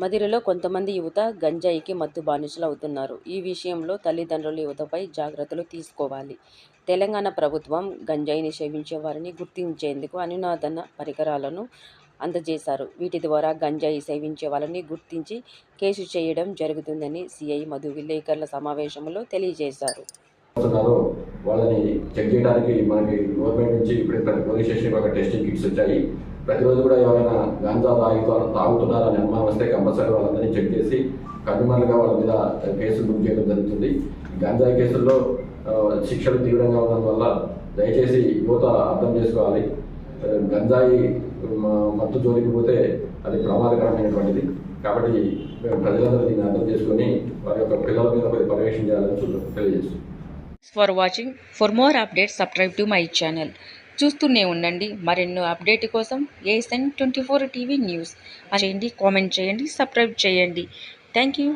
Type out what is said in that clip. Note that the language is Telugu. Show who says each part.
Speaker 1: మదిరలో కొంతమంది యువత గంజాయికి మత్తు బానిసలు అవుతున్నారు. ఈ విషయంలో తల్లిదండ్రులు యువతపై జాగ్రత్తలు తీసుకోవాలి. తెలంగాణ ప్రభుత్వం గంజాయిని సేవించే వారిని గుర్తించేందుకు అనునాదన పరికరాలను అందజేశారు. వీటి ద్వారా గంజాయి సేవించే వాళ్ళని గుర్తించి కేసు చేయడం జరుగుతుందని సిఐ మధు విలేకరుల సమావేశంలో తెలియజేశారు.
Speaker 2: వాళ్ళని చెక్ చేయడానికి మనకి గవర్నమెంట్ నుంచి ఇప్పుడు ప్రతి పోలీస్ స్టేషన్ ఒక టెస్టింగ్ కిట్స్ వచ్చాయి. ప్రతిరోజు కూడా ఎవరైనా గాంజా తాగుతున్నారని అనుమానం వస్తే కంపల్సరీ వాళ్ళందరినీ చెక్ చేసి కన్నుమరులుగా వాళ్ళ మీద కేసులు బుక్ చేయడం జరుగుతుంది. గంజాయి కేసుల్లో శిక్షలు తీవ్రంగా ఉండడం వల్ల దయచేసి యువత అర్థం చేసుకోవాలి. గంజాయి మత్తు జోలికి పోతే అది ప్రమాదకరమైనటువంటిది. కాబట్టి ప్రజలందరూ దీన్ని అర్థం చేసుకొని వారి యొక్క పిల్లల మీద పర్యవేక్షణ చేయాలని తెలియజేస్తుంది.
Speaker 1: For watching. For more updates subscribe to my channel. చూస్తూనే ఉండండి. మరెన్నో అప్డేట్ కోసం ASN24 టీవీ న్యూస్ చేయండి, కామెంట్ చేయండి, సబ్స్క్రైబ్ చేయండి. Thank you.